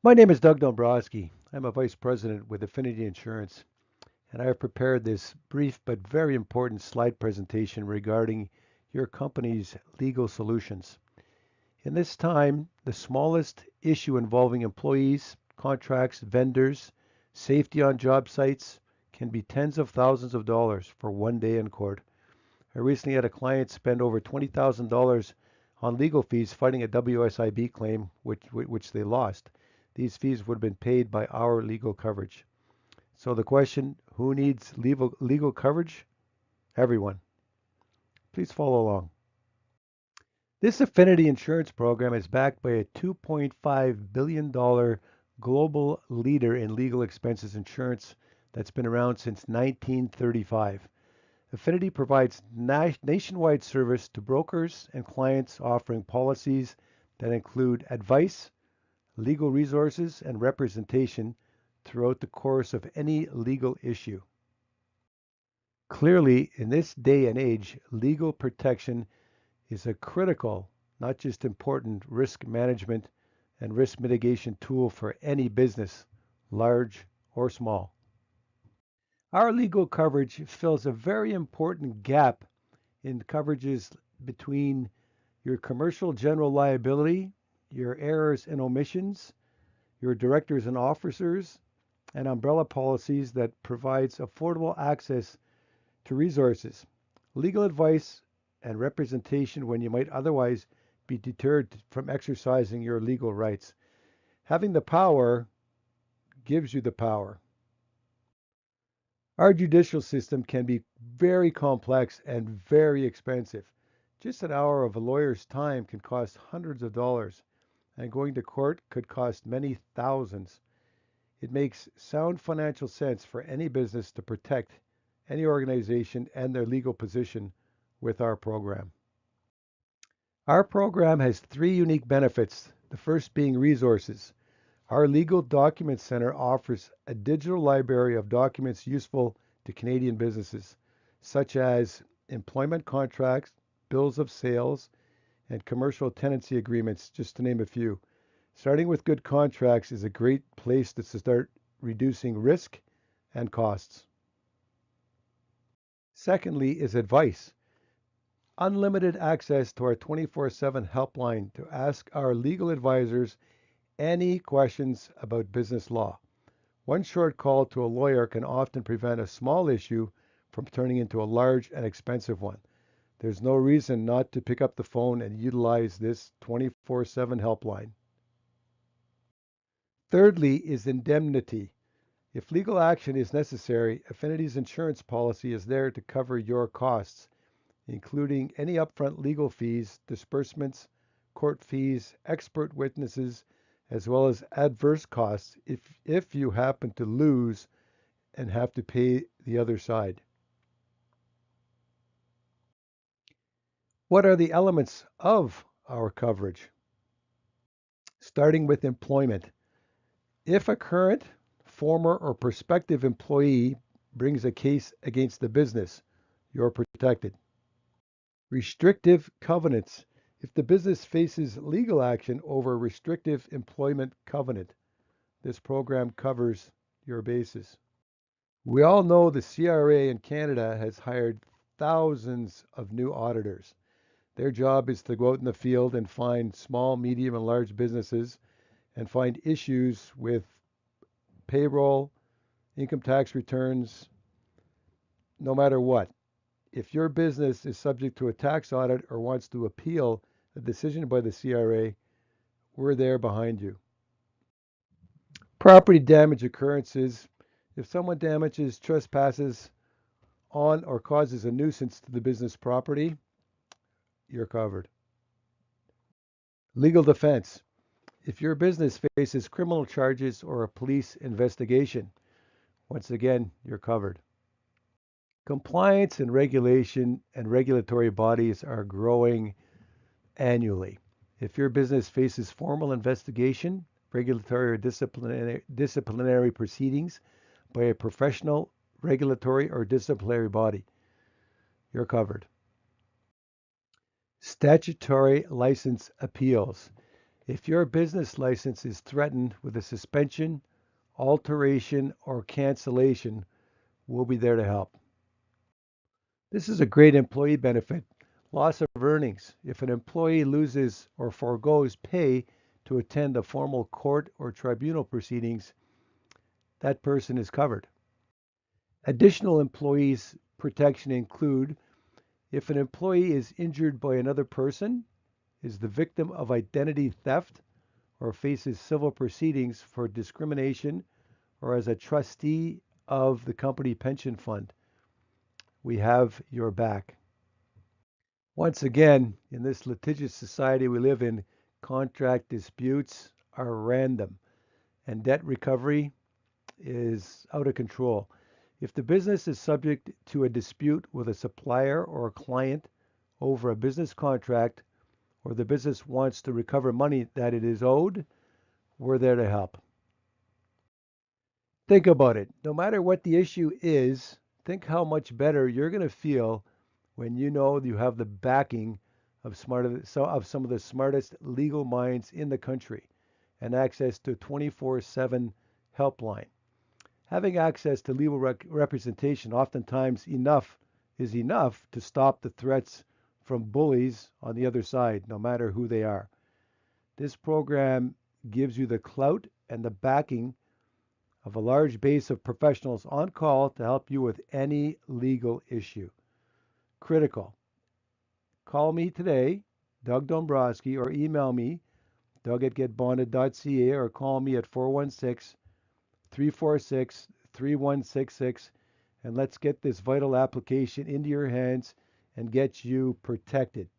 My name is Doug Dombrowski. I'm a vice president with Affinity Insurance, and I have prepared this brief but very important slide presentation regarding your company's legal solutions. In this time, the smallest issue involving employees, contracts, vendors, safety on job sites can be tens of thousands of dollars for one day in court. I recently had a client spend over $20,000 on legal fees fighting a WSIB claim, which they lost. These fees would have been paid by our legal coverage. So the question, who needs legal coverage? Everyone. Please follow along. This Affinity Insurance program is backed by a $2.5 billion global leader in legal expenses insurance that's been around since 1935. Affinity provides nationwide service to brokers and clients offering policies that include advice, legal resources, and representation throughout the course of any legal issue. Clearly, in this day and age, legal protection is a critical, not just important, risk management and risk mitigation tool for any business, large or small. Our legal coverage fills a very important gap in coverages between your commercial general liability, your errors and omissions, your directors and officers, and umbrella policies that provides affordable access to resources, legal advice, and representation when you might otherwise be deterred from exercising your legal rights. Having the power gives you the power. Our judicial system can be very complex and very expensive. Just an hour of a lawyer's time can cost hundreds of dollars, and going to court could cost many thousands. It makes sound financial sense for any business to protect any organization and their legal position with our program. Our program has three unique benefits, the first being resources. Our Legal Document Center offers a digital library of documents useful to Canadian businesses, such as employment contracts, bills of sales, and commercial tenancy agreements, just to name a few. Starting with good contracts is a great place to start reducing risk and costs. Secondly is advice. Unlimited access to our 24/7 helpline to ask our legal advisors any questions about business law. One short call to a lawyer can often prevent a small issue from turning into a large and expensive one. There's no reason not to pick up the phone and utilize this 24/7 helpline. Thirdly is indemnity. If legal action is necessary, Affinity's insurance policy is there to cover your costs, including any upfront legal fees, disbursements, court fees, expert witnesses, as well as adverse costs if you happen to lose and have to pay the other side. What are the elements of our coverage? Starting with employment. If a current, former, or prospective employee brings a case against the business, you're protected. Restrictive covenants. If the business faces legal action over a restrictive employment covenant, this program covers your bases. We all know the CRA in Canada has hired thousands of new auditors. Their job is to go out in the field and find small, medium, and large businesses and find issues with payroll, income tax returns, no matter what. If your business is subject to a tax audit or wants to appeal a decision by the CRA, we're there behind you. Property damage occurrences. If someone damages, trespasses on, or causes a nuisance to the business property, you're covered. Legal defense. If your business faces criminal charges or a police investigation, once again, you're covered. Compliance and regulation and regulatory bodies are growing annually. If your business faces formal investigation, regulatory or disciplinary proceedings by a professional regulatory or disciplinary body, you're covered. Statutory license appeals. If your business license is threatened with a suspension, alteration, or cancellation, we'll be there to help. This is a great employee benefit. Loss of earnings. If an employee loses or forgoes pay to attend a formal court or tribunal proceedings, that person is covered. Additional employees protection include if an employee is injured by another person, is the victim of identity theft, or faces civil proceedings for discrimination, or as a trustee of the company pension fund, we have your back. Once again, in this litigious society we live in, contract disputes are random and debt recovery is out of control. If the business is subject to a dispute with a supplier or a client over a business contract, or the business wants to recover money that it is owed, we're there to help. Think about it. No matter what the issue is, think how much better you're going to feel when you know you have the backing of some of the smartest legal minds in the country and access to a 24/7 helpline. Having access to legal representation oftentimes is enough to stop the threats from bullies on the other side, no matter who they are. This program gives you the clout and the backing of a large base of professionals on call to help you with any legal issue. Critical. Call me today, Doug Dombrowski, or email me, doug@getbonded.ca, or call me at 416-346-3166, and let's get this vital application into your hands and get you protected.